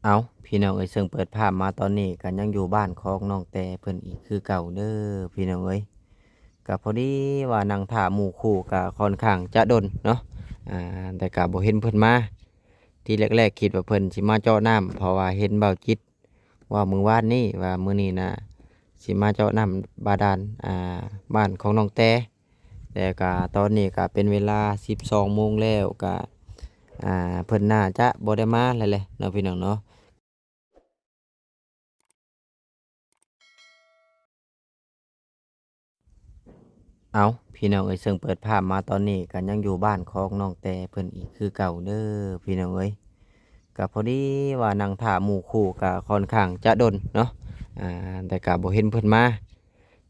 เอาพี่น้องเอ้ยซึ่งเปิดภาพมาตอนนี้กันยังอยู่บ้านของน้องแต่เพิ่นอีกคือเก่าเด้อพี่น้องเอ้ยก็พอดีว่านั่งท่าหมู่คู่ก็ค่อนข้างจะดนเนาะอ่าแต่ก็บ่เห็นเพิ่นมาที่แรกๆคิดว่าเพิ่นสิมาเจาะน้ำเพราะว่าเห็นเบาจิตว่ามื้อวานนี้ว่ามื้อนี้น่ะสิมาเจาะน้ำบาดาลบ้านของน้องแต่ก็ตอนนี้ก็เป็นเวลา12โมงแล้วก็เพิ่นน่าจะบ่ได้มาแล้วแหละเนาะพี่น้องเนาะ เอาพี่น้องเอ้ยซึ่งเปิดภาพมาตอนนี้กันยังอยู่บ้านของน้องแต่เพิ่นอีกคือเก่าเด้อพี่น้องเอ้ยก็พอดีว่านั่งท่าหมู่คู่ก็ค่อนข้างจะดนเนาะอ่าแต่ก็บ่เห็นเพิ่นมา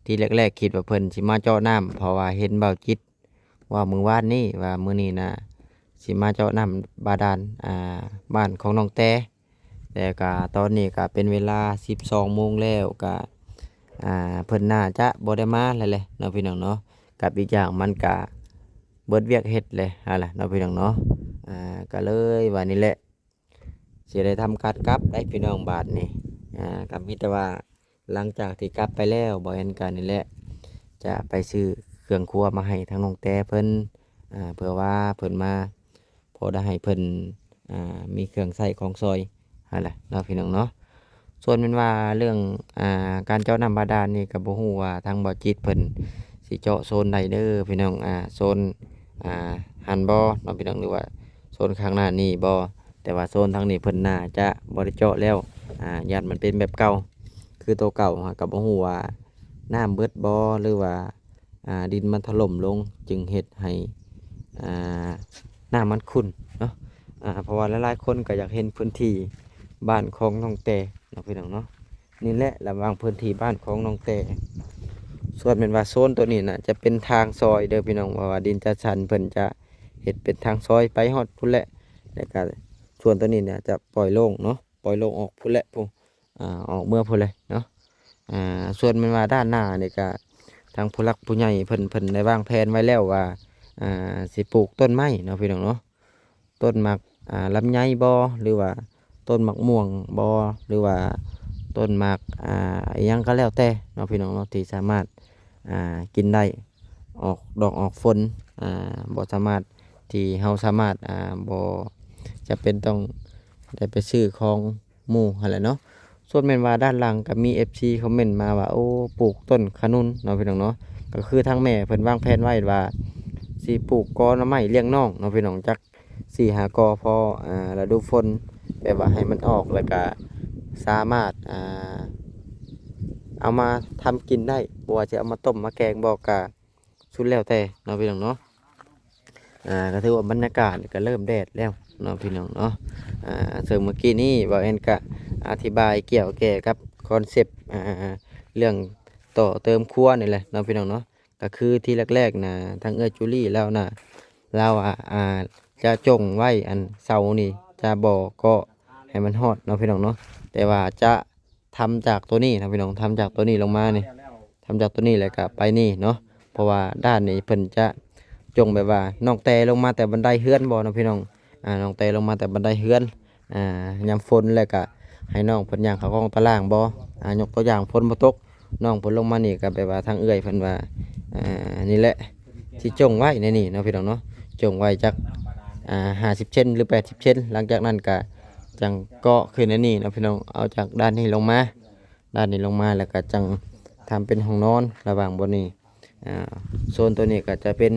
ที่แรกๆคิดว่าเพิ่นสิมาเจาะน้ำเพราะว่าเห็นเบาจิตว่ามื้อวานนี้ว่ามื้อนี้น่ะสิมาเจาะน้ำบาดาลบ้านของน้องแต่ก็ตอนนี้ก็เป็นเวลา12โมงแล้วก็เพิ่นน่าจะบ่ได้มาแล้วแหละเนาะพี่น้องเนาะ กับอีกอย่างมันกะเบิดเวียกเฮ็ดเลยอะไรเนาะพี่น้องเนาะก็เลยว่านี่แหละสิได้ทำการกลับได้พี่น้องบาทนี่กับมิแต่ว่าหลังจากที่กลับไปแล้วบ่เห็นกันนี่แหละจะไปซื้อเครื่องครัวมาให้ทางน้องแต่เพิ่นเพื่อว่าเพิ่นมาพอได้ให้เพิ่นมีเครื่องใช้ของซอยอะไรเนาะพี่น้องเนาะส่วนเป็นว่าเรื่องการเจาะน้ำบาดาลนี่ก็บ่ฮู้ว่าทางบ่จิตเพิ่น สิเจาะโซนใดเด้อพี่น้องโซนอ่าหันบ่เนาะพี่น้องหรือว่าโซนข้างหน้านี่บ่แต่ว่าโซนทางนี้เพิ่นน่าจะบ่ได้เจาะแล้วญาติมันเป็นแบบเก่าคือตัวเก่าก็บ่ฮู้ว่าน้ำเบิดบ่หรือว่าดินมันถล่มลงจึงเฮ็ดให้อ่าน้ำมันขุ่นเนาะเพราะว่าหลายๆคนก็อยากเห็นพื้นที่บ้านของน้องแต่เนาะพี่น้องเนาะนี่แหละระหว่างพื้นที่บ้านของน้องแต่ ส่วนเป็นว่าโซนตัวนี้นะจะเป็นทางซอยเด้อพี่น้องว่าดินจะชันเพิ่นจะเห็ดเป็นทางซอยไปฮอดพุ่นแหละแล้วก็ส่วนตัวนี้เนี่ยจะปล่อยโล่งเนาะปล่อยโล่งออกพุ่นแหละพุ่นออกเมื่อพุ่นเลยเนาะส่วนเป็นว่าด้านหน้านี่ก็ทางผู้หลักผู้ใหญ่เพิ่นได้วางแผนไว้แล้วว่าสิปลูกต้นไม้เนาะพี่น้องเนาะต้นหมากลำไยบ่หรือว่าต้นหมากม่วงบ่หรือว่าต้นหมากอิหยังก็แล้วแต่เนาะพี่น้องเนาะที่สามารถ กินได้ออกดอกออกผลบ่สามารถที่เฮาสามารถบ่จะเป็นต้องได้ไปซื้อของหมู่หั่นแหละเนาะส่วนแม่นว่าด้านหลังก็มี FC คอมเมนต์มาว่าโอ้ปลูกต้นขนุนเนาะพี่น้องเนาะก็คือทางแม่เพิ่นวางแผนไว้ว่าสิปลูกกอหน่อไม้เลี้ยงน้องเนาะพี่น้องจัก4-5กอพอฤดูฝนแบบว่าให้มันออกแล้วก็สามารถเอามาทำกินได้บ่ว่าจะเอามาต้มมาแกงบอกกะสุดแล้วแต่เนาะพี่น้องเนาะก็ถือว่าบรรยากาศก็เริ่มแดดแล้วเนาะพี่น้องเนาะซึ่งเมื่อกี้นี้บ่าวแอนก็อธิบายเกี่ยวแก่กับคอนเซปต์เรื่องต่อเติมครัวนี่แหละเนาะพี่น้องเนาะก็คือที่แรกๆนะทางจูลี่แล้วนะเราจะจงไว้อันเสานี่จะบ่ก็ให้มันฮอดเนาะพี่น้องเนาะแต่ว่าจะทำจากตัวนี้นะพี่น้องทำจากตัวนี้ลงมานี่ทำจากตัวนี้แล้วก็ไปนี่เนาะเพราะว่าด้านนี้เพิ่นจะจงแบบว่าน้องแต่ลงมาแต่บันไดเฮือนบ่เนาะพี่น้องน้องแต่ลงมาแต่บันไดเฮือนยามฝนแล้วก็ให้น้องเพิ่นย่างเขาของตารางบ่ยกตัวอย่างฝนบ่ตกน้องเพิ่นลงมานี่ก็แบบว่าทางเอื้อยเพิ่นว่านี่แหละที่จงไว้ในนี่เนาะพี่น้องเนาะจงไว้จัก50เซนหรือ80เซนหลังจากนั้นก็จังเกาะขึ้นในนี่เนาะพี่น้องเอาจากด้านนี้ลงมาด้านนี้ลงมาแล้วก็จังทำเป็นห้องนอนระหว่างบนนี้โซนตัวนี้ก็จะเป็น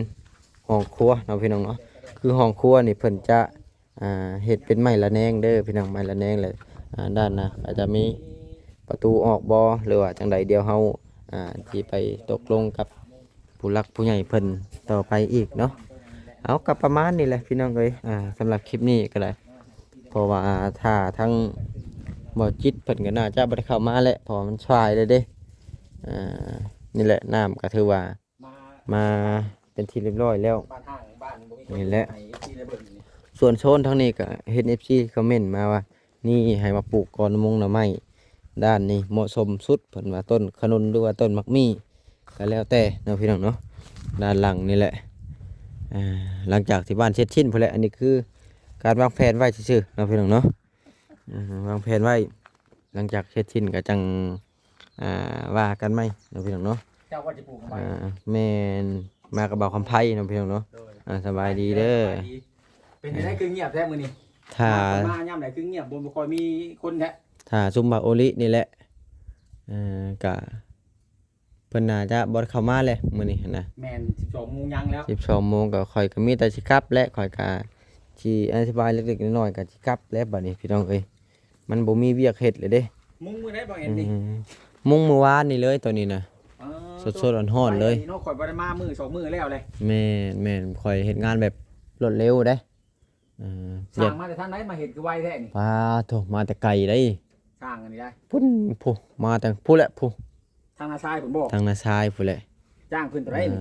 ห้องครัวเนาะพี่น้องเนาะคือห้องครัวนี่เพิ่นจะเฮ็ดเป็นไม้ละแนงเด้อพี่น้องไม้ละแนงเลยด้านนะอาจจะมีประตูออกบ่หรือว่าจังใดเดียวเฮาที่ไปตกลงกับผู้หลักผู้ใหญ่เพิ่นต่อไปอีกเนาะเอากับประมาณนี้แหละพี่น้องเอ้ยสำหรับคลิปนี้ก็ได้เพราะว่าถ้าทั้งบ่จิตเพิ่นก็น่าจะบ่ได้เข้ามาแหละเพราะว่ามันสายเลยเด้อ่านี่แหละน้ำก็ถือว่ามาเป็นที่เรียบร้อยแล้วนี่แหละส่วนโซนทางนี้ก็เห็น FC คอมเมนต์มาว่านี่ให้มาปลูกกอนมงหน่อไม้ด้านนี้เหมาะสมสุดเพิ่นว่าต้นขนุนหรือว่าต้นมักมี่ก็แล้วแต่เนาะพี่น้องเนาะด้านหลังนี่แหละหลังจากที่บ้านเสร็จสิ้นพอแล้วอันนี้คือการวางแผนไว้ซื่อๆเนาะพี่น้องเนาะ วางแผนไว้หลังจากเสร็จสิ้นก็จังว่ากันไหมน้องพี่น้องเนาะ เจ้าว่าจะปลูกทำไม แม่นมากระเบาคำไพ่น้องพี่น้องเนาะ โดย สบายดีเด้อ สบายดีเป็นยังไงคือเงียบแท้มื้อนี้ ถ้า มาย่ำไหนคือเงียบบ่ค่อยมีคนแท้ ถ้าซุมบาโอลินี่แหละกะเพิ่นน่าจะบ่ได้เข้ามาเลยมื้อนี้นะ แม่น12โมงยังแล้ว 12โมงก็ข่อยก็มีแต่สิกลับและข่อยก็สิอธิบายเล็กๆน้อยๆก็สิกลับแล้วบัดนี้พี่น้องเอ้ยมันบ่มีเวียกเฮ็ดเลยเด้ มุ้งมื้อไหนบ่เห็นนี่ มุงเมื่อวานนี่เลยตัวนี้นะ สดๆร้อนๆเลย เนาะข่อยบ่ได้มามื้อ2มื้อแล้วเลย แม่นข่อยเฮ็ดงานแบบรวดเร็วเด้สร้า เรีย ง ก มาแต่ทางไหนมาเฮ็ดคือไวแท้นี่ ปลาโถมาแต่ไกลได้ สร้างอันนี้ได้ พุ่นผู้มาแต่ผู้แหละผู้ ทางนาซายผมบอก ทางนาซายผู้แหละ จ้างเพิ่นเท่าไหร่นี่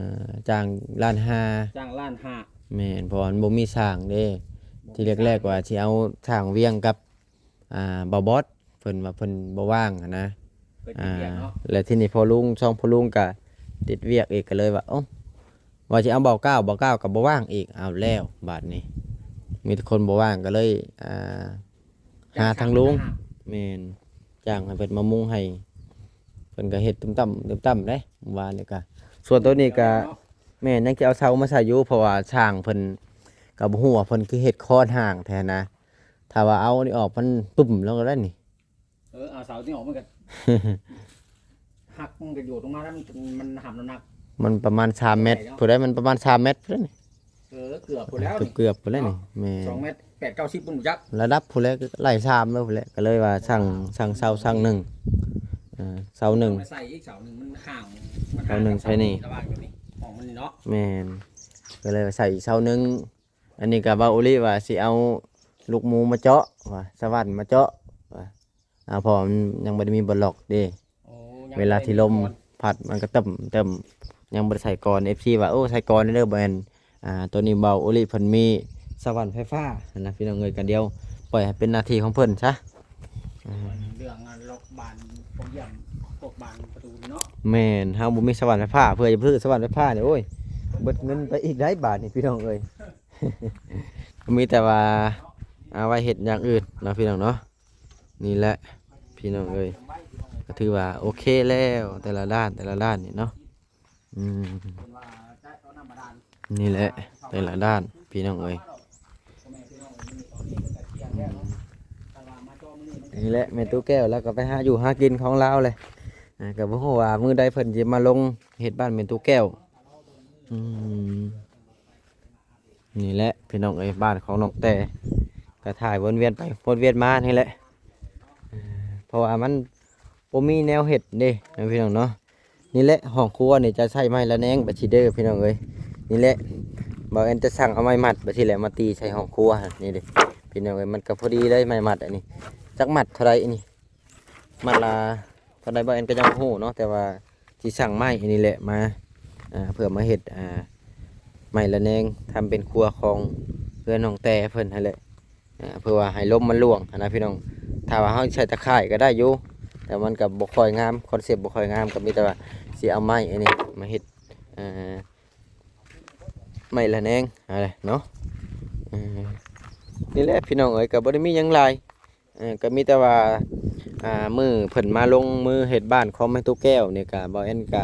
จ้างล้านห้า จ้างล้านห้า แม่นเพราะว่ามันบ่มีสร้างเด้ ที่แรกๆว่าสิเอาสร้างเวียงกับบ่บอสเพิ่นว่าเพิ่นบ่ว่างหั้นนะ เพิ่นสิเรียกเนาะ แล้วที่นี่พอลุงช่องพอลุงก็ติดเวียกอีกก็เลยว่าว่าสิเอาเบาเก้าก็บ่ว่างอีกเอาแล้วบาดนี้ มีแต่คนบ่ว่างก็เลยหาทางลุงแม่นจ้างให้เพิ่นมามุงให้เพิ่นก็เฮ็ดตุ้มต่ำตุ้มต่ำเด้เมื่อวานนี่ก็ส่วนตัวนี้ก็แม่นยังสิเอาเสามาใส่อยู่เพราะว่าช่างเพิ่นก็บ่ฮู้ว่าเพิ่นคือเฮ็ดคอนห่างแท้นะถ้าว่าเอานี่ออกมันปุ่มแล้วก็ได้นี่ เอาเสาที่ออกมันก็ หักมันก็อยู่ตรงมาแล้วมันหำน้ำหนัก มันประมาณ3เมตรผู้ใดมันประมาณ3เมตรพุ่นแหละนี่ เกือบพุ่นแล้วนี่ เกือบพุ่นแล้วนี่แม่ 2เมตร8 9 10ปุ่นจัก ระดับพุ่นแล้วก็ไล่3แล้วพุ่นแล้วก็เลยว่าสั่งเสาสั่งหนึ่งเสาหนึ่ง มาใส่อีกเสาหนึ่งมันห่าง เสาหนึ่งใช่นี่ ระหว่างอยู่นี่ของมันนี่เนาะ แม่นก็เลยว่าใส่อีกเสาหนึงอันนี้ก็บ่าอุลิว่าสิเอาลูกหมูมาเจาะว่าสวรรค์มาเจาะว่าเพอมันยังบ่ได้มีบล็อกเด้ โอ้ยัง เวลาที่ลมพัดมันก็เติมยังบ่ได้ใส่กรอน FC ว่าโอ้ใส่กรอนเด้อบ่แม่นตัวนี้เบาอุลิเพิ่นมีสวรรค์ไฟฟ้านะพี่น้องเอ้ยกันเดียวปล่อยให้เป็นหน้าที่ของเพิ่นซะ เรื่องล็อกบานพวกเยี่ยมพวกบานประตูนี่เนาะ แม่นเฮาบ่มีสวรรค์ไฟฟ้าเพื่อจะซื้อสวรรค์ไฟฟ้านี่โอ้ยเบิดเงินไปอีกหลายบาทนี่พี่น้องเอ้ย มีแต่ว่าเอาไว้เฮ็ดอย่างอื่นเนาะพี่น้องเนาะนี่แหละพี่น้องเอ้ยก็ถือว่าโอเคแล้วแต่ละด้านนี่เนาะอืม เป็นว่าจะเอาน้ำบาดาล นี่แหละแต่ละด้านพี่น้องเอ้ย พ่อแม่พี่น้องมันมีตอนนี้มันก็เที่ยงแล้วเนาะแต่ว่ามาจอมื้อนี้มัน นี่แหละแม่ตู้แก้วแล้วก็ไปหาอยู่หากินของเราเลยก็บ่ฮู้ว่ามื้อใดเพิ่นสิมาลงเฮ็ดบ้านแม่ตู้แก้วอืมนี่แหละพี่น้องเอ้ยบ้านของน้องแต่ก็ถ่ายวนเวียนไปวนเวียนมานี่แหละเพราะว่ามันบ่มีแนวเฮ็ดเด้นะพี่น้องเนาะนี่แหละห้องครัวนี่จะใช้ไม้ละแนงบัดสิเด้อพี่น้องเอ้ยนี่แหละบ่แอนจะสั่งเอาไม้มัดบัดสิแหละมาตีใส่ห้องครัวนี่เด้พี่น้องเอ้ยมันก็พอดีเลยไม้มัดอันนี้ จักหมัดเท่าไรอันนี้หมัดละเท่าไรบ่เอ็นก็ยังบ่ฮู้เนาะแต่ว่าที่สั่งไม้อันนี้แหละมาเพื่อมาเฮ็ดไม้ละแนงทำเป็นครัวของเพื่อนน้องแต่เพิ่นนั่นแหละเพื่อว่าให้ลมมันล่วงนะพี่น้องถ้าว่าเฮาใช้ตะข่ายก็ได้อยู่แต่มันก็บ่ค่อยงามคอนเซ็ปต์บ่ค่อยงามก็มีแต่ว่าสิเอาไม้อันนี้มาเฮ็ดไม้ละแนงอะไรเนาะนี่แหละพี่น้องเอ้ยก็บ่ได้มีหยังหลาย ก็มีแต่ว่ามือเพิ่นมาลงมือเฮ็ดบ้านของแม่ตู้แก้วนี่ก็บ่แอนก็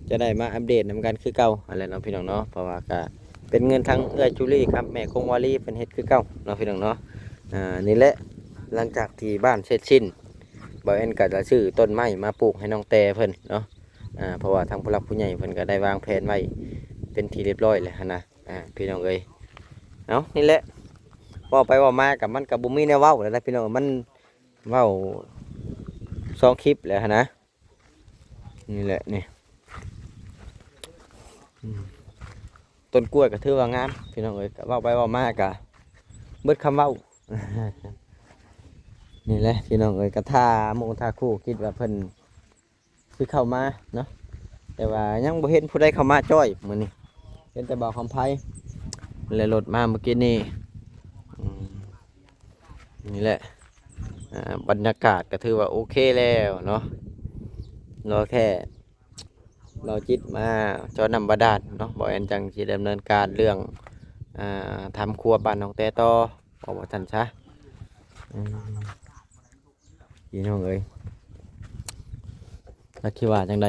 จะได้มาอัปเดตนำกันคือเก่าอะไรเนาะพี่น้องเนาะเพราะว่าก็เป็นเงินทั้งเอื้อยจุลีครับแม่คงวาลีเพิ่นเฮ็ดคือเก่าเนาะพี่น้องเนาะนี่แหละหลังจากที่บ้านเสร็จสิ้นบ่แอนก็จะซื้อต้นไม้มาปลูกให้น้องแต่เพิ่นเนาะเพราะว่าทางผู้หลักผู้ใหญ่เพิ่นก็ได้วางแผนไว้เป็นที่เรียบร้อยแล้วนะพี่น้องเอ้ยเนาะนี่แหละเว้าไปเว้ามากับมันก็บ่มีแนวเว้าแล้วนะพี่น้องมัน เว้า2คลิปแล้วนะนี่แหละนี่ต้นกล้วยก็ถือว่างามพี่น้องเอ้ยก็เว้าไปเว้ามากะเบิดคำเว้า นี่แหละพี่น้องเอ้ยก็ท่าหมู่ท่าคู่คิดว่าเพิ่นคือเข้ามาเนาะแต่ว่ายังบ่เห็นผู้ใดเข้ามาจ้อยมื้อนี้เห็นแต่บ่าวคำไผเลยรถมาเมื่อกี้นี่นี่แหละบรรยากาศก็ถือว่าโอเคแล้วเนาะรอแค่เราจิตมาจอนำบาดาลเนาะบ่แอนจังสิดำเนินการเรื่องทำครัวบ้านน้องแต่ต่อบอกว่าท่านซะ พี่น้องเอ้ยแล้วคิดว่าจังได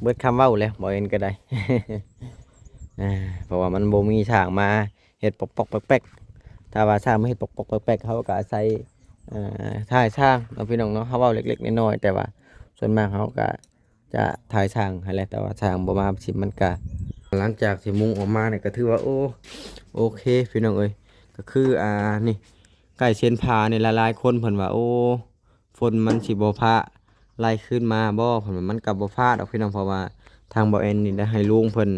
เบิดคำเว้าแล้วบ่เอ็นก็ได้ เพราะว่ามันบ่มีช่างมาเฮ็ดปอกปอกแป๊กๆถ้าว่าช่างมาเฮ็ดปอกปอกแป๊กๆเขาก็อาศัยถ่ายช่างเนาะพี่น้องเนาะเขาเว้าเล็กๆน้อยๆแต่ว่าส่วนมากเขาก็จะถ่ายช่างให้แหละแต่ว่าช่างบ่มาสิมันก็หลังจากที่มุงออกมาเนี่ยก็ถือว่าโอเคพี่น้องเอ้ยก็คือนี่ใกล้เส้นผ่านี่หลายๆคนเพิ่นว่าโอ้ฝนมันสิบ่พาไล่ขึ้นมาบ่เพิ่นว่ามันก็บ่พาดอกพี่น้องเพราะว่าทางบ่แอนนี่ได้ให้ลุงเพิ่น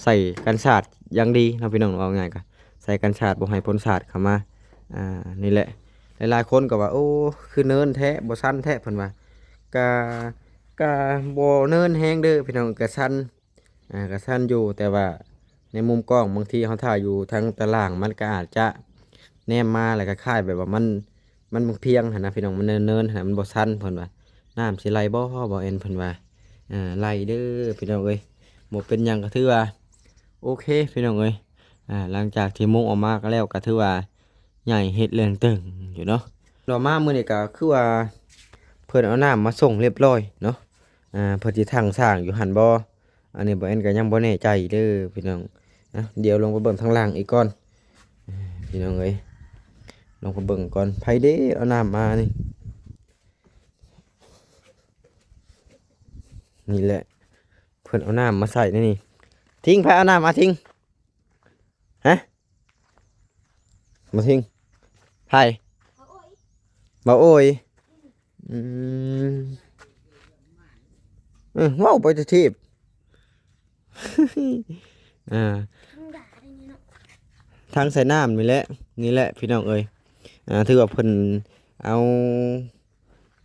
ใส่กันศาสตร์อย่างดีนะพี่น้องเอาง่ายก็ใส่กันศาสตร์บ่ให้พ่นศาสตร์เข้ามานี่แหละหลายๆคนก็ว่าโอ้คือเนินแท้บ่สั้นแท้เพิ่นว่าก็ก็บ่เนินแฮงเด้อพี่น้องก็สั้นก็สั้นอยู่แต่ว่าในมุมกล้องบางทีเขาถ่ายอยู่ทางตารางมันก็อาจจะแนมมาแล้วก็คล้ายแบบว่ามันเพียงหั่นนะพี่น้องมันเนินๆหั่นมันบ่สั้นเพิ่นว่าน้ำสิไหลบ่แอนเพิ่นว่าไหลเด้อพี่น้องเอ้ยบ่เป็นหยังก็ถือว่าโอเคพี่น้องเอ้ยหลังจากที่มุงออกมาก็แล้วก็ถือว่าใหญ่เฮ็ดเรื่องตึงอยู่เนาะต่อมามื้อนี้ก็คือว่าเพิ่นเอาน้ำมาส่งเรียบร้อยเนาะเพิ่นสิทั้งสร้างอยู่หั่นบ่อันนี้บ่แอนก็ยังบ่แน่ใจเด้อพี่น้องเดี๋ยวลงไปเบิ่งทางล่างอีกก่อนพี่น้องเอ้ยลงไปเบิ่งก่อนไผเด้เอาน้ำมานี่แหละเพิ่นเอาน้ำมาใส่นี่ทิ้งไผเอาน้ำมาทิ้งฮะมาทิ้งไผบ่โอ้ยอืมว้าวไปจะทีบ ทางใส่น้ำนี่แหละพี่น้องเอ้ยถือว่าเพิ่นเอา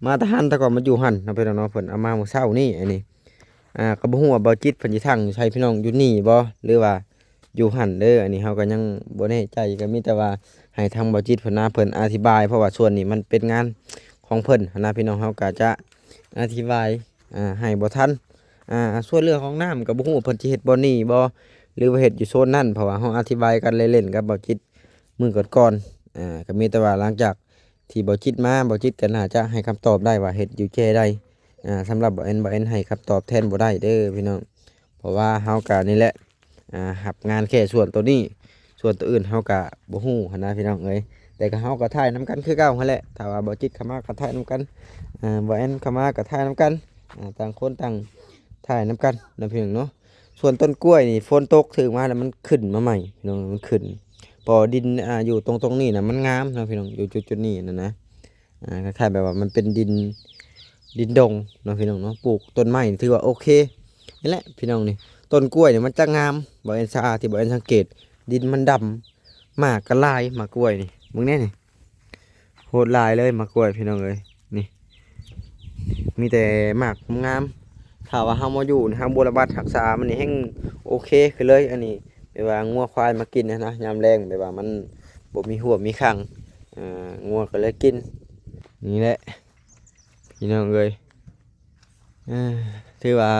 มาทหารแต่ก่อนมาอยู่หั่นเนาะพี่น้องเนาะเพิ่นเอามาเมื่อเช้านี่อันนี้ก็บ่ฮู้ว่าบ่จิตเพิ่นสิทั้งใช่พี่น้องอยู่นี่บ่หรือว่าอยู่หั่นเด้ออันนี้เฮาก็ยังบ่แน่ใจก็มีแต่ว่าให้ทางบ่จิตเพิ่นเพิ่นอธิบายเพราะว่าส่วนนี้มันเป็นงานของเพิ่นนะพี่น้องเฮาก็จะอธิบายให้บ่ทันส่วนเรื่องของน้ำก็บ่ฮู้ว่าเพิ่นสิเฮ็ดบ่นี่บ่หรือว่าเฮ็ดอยู่โซนนั่นเพราะว่าเฮาอธิบายกันเล่นๆกับบ่จิตมื้อก่อนๆก็มีแต่ว่าหลังจากที่บ่จิตมาบ่จิตก็น่าจะให้คำตอบได้ว่าเฮ็ดอยู่แค่ใดสำหรับบ่เอ็นให้คำตอบแทนบ่ได้เด้อพี่น้องเพราะว่าเฮาก็นี่แหละรับงานแค่ส่วนตัวนี้ส่วนตัวอื่นเฮาก็บ่ฮู้หันนะพี่น้องเอ้ยแต่ก็เฮาก็ถ่ายนํกันคือเก่าหั่นแหละถ้าว่าบ่จิตเข้ามาก็ถ่ายนํกันบ่เอ็นเข้ามาก็ถ่ายนํกันต่างคนต่างถ่ายนํกันนะพี่น้องเนาะส่วนต้นกล้วยนี่ฝนตกถึงมาแล้วมันขึ้นมาใหม่พี่น้องมันขึ้นพอดินอยู่ตรงนี้นะมันงามนะพี่น้องอยู่จุดนี้นะคล้ายๆแบบว่ามันเป็นดินดงเนาะพี่น้องเนาะปลูกต้นไม้ถือว่าโอเคนี่แหละพี่น้องนี่ต้นกล้วยเนี่ยมันจะงามบ่เอ็นซาที่บ่เอ็นสังเกตดินมันดำมากกระลายมากล้วยนี่มึงแน่นี่โหดลายเลยมากล้วยพี่น้องเลยนี่มีแต่หมากงามถ้าว่าเฮามาอยู่ทางบัวระบาดรักษามันนี่แห้งโอเคคือเลยอันนี้แบบว่างัวควายมากินนะยามแรงแบบว่ามันบ่มีหัวมีข้างงัวก็เลยกินนี่แหละพี่น้องเลยถือว่า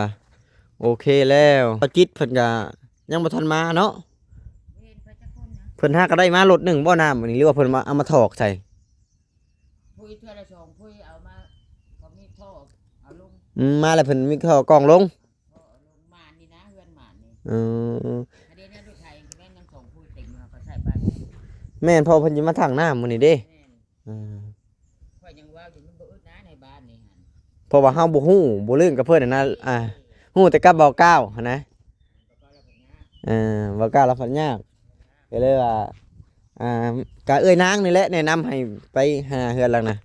โอเคแล้วจิตเพิ่นก็ยังบ่ทันมาเนาะเพิ่นหาก็ได้มารถหนึ่งบ่น้ำอันนี้หรือว่าเพิ่นมาเอามาถอกใส่พุ้ยเท่าไรสองพุ้ยเอามาเขามีท่อเอาลงมาแล้วเพิ่นมีท่อกองลงท่อเอาลงมานี่นะเฮือนหมานี่อันนี้เนี่ยดูไทยแม่นยังส่งพุ้ยติ่งมาเขาใส่ไปแม่นพอเพิ่นสิมาถังน้ำมื้อนี้เด้ข่อยยังว่าอยู่มันบ่อึดนะในบ้านนี่หั่นเพราะว่าเฮาบ่ฮู้บ่ลื่นกับเพิ่นนะฮู้แต่กับเบาก้าวหั่นนะเบาก้าวแล้วพันยากก็เลยว่าก็เอ้ยนางนี่แหละแนะนำให้ไปหาเฮือนหลังน่ะ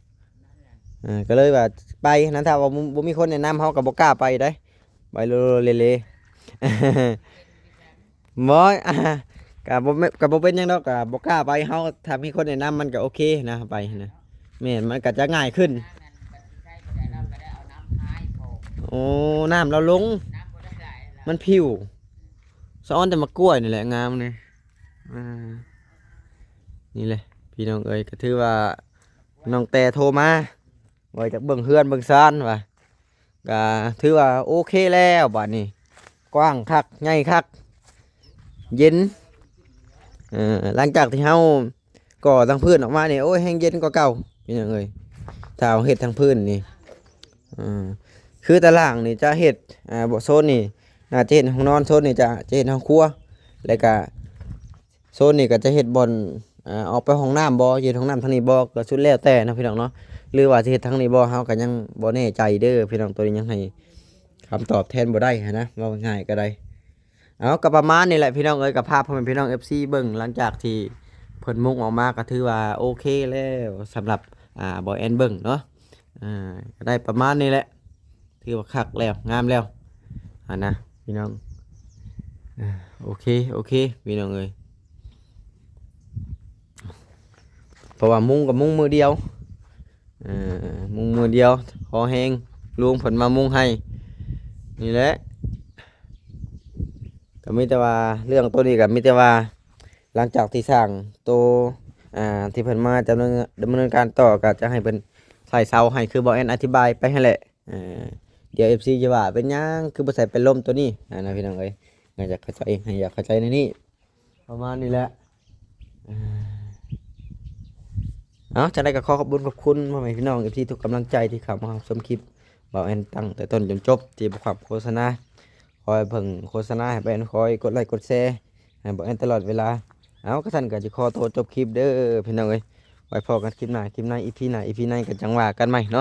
ก็เลยว่าไปนั้นถ้าว่าบ่มีคนแนะนำเฮาก็บ่กล้าไปได้ไปเลๆบ่ก็บ่เป็นหยังดอกก็บ่กล้าไปเฮาถ้ามีคนแนะนำมันก็โอเคนะไปนะแม่นมันก็จะง่ายขึ้นโอ้น้ำเราลงมันผิวซ้อนแต่มะกล้วยนี่แหละงามเลยนี่เลยพี่น้องเอ้ยก็ถือว่าน้องแต่โทรมาไว้จากเบิ่งเฮือนเบิ่งซานว่ะก็ถือว่าโอเคแล้วบัดนี้กว้างคักใหญ่คักเย็นหลังจากที่เฮาก่อตั้งพื้นออกมาเนี่ยโอ้ยแห้งเย็นกว่าเก่าพี่น้องเอ้ย ถ้าเอาเฮ็ดทั้งพื้นนี่คือตารางนี่จะเฮ็ดบ่โซนนี่น่าจะเฮ็ดห้องนอนโซนนี่จะเฮ็ดห้องครัวแล้วก็โซนนี่ก็จะเฮ็ดบ่อนออกไปห้องน้ำบ่เฮ็ดห้องน้ำทางนี้บ่ก็สุดแล้วแต่นะพี่น้องเนาะหรือว่าสิเฮ็ดทางนี้บ่เฮาก็ยังบ่แน่ใจเด้อพี่น้องตัวนี้ยังให้คำตอบแทนบ่ได้หั้นนะเว้าง่ายก็ได้เอาก็ประมาณนี้แหละพี่น้องเอ้ยกับภาพพ่อแม่พี่น้อง FC เบิ่งหลังจากที่เพิ่นมุกออกมาก็ถือว่าโอเคแล้วสำหรับบ่แอนเบิ่งเนาะก็ได้ประมาณนี้แหละถือว่าคักแล้วงามแล้วนะพี่น้องโอเคพี่น้องเอ้ยเพราะว่ามุ้งกับมุ้งมือเดียวมุ้งมือเดียวคอแห้งลุงผลมามุ้งให้นี่แหละก็มีแต่ว่าเรื่องตัวนี้ก็มีแต่ว่าหลังจากที่สร้างตัวที่เพิ่นมาดำเนินการต่อก็จะให้เพิ่นใส่เสาให้คือบ่แอนอธิบายไปให้แหละเดี๋ยว FC จะว่าเป็นหยังคือบ่ใส่เป็นลมตัวนี้นะพี่น้องเอ้ยอยากเข้าใจอยากเข้าใจในนี้ประมาณนี้แหละจะได้ก็ขอขอบคุณพ่อแม่พี่น้อง FC ทุกกำลังใจที่เข้ามาชมคลิปบ่แอนตั้งแต่ต้นจนจบที่บ่ความโฆษณาคอยเพิ่งโฆษณาให้บ่แอนคอยกดไลค์กดแชร์ให้บ่แอนตลอดเวลาก็ท่านก็จะขอโทษจบคลิปเด้อพี่น้องเอ้ยไว้พอกันคลิปหน้า EP หน้าก็จังว่ากันใหม่เนาะ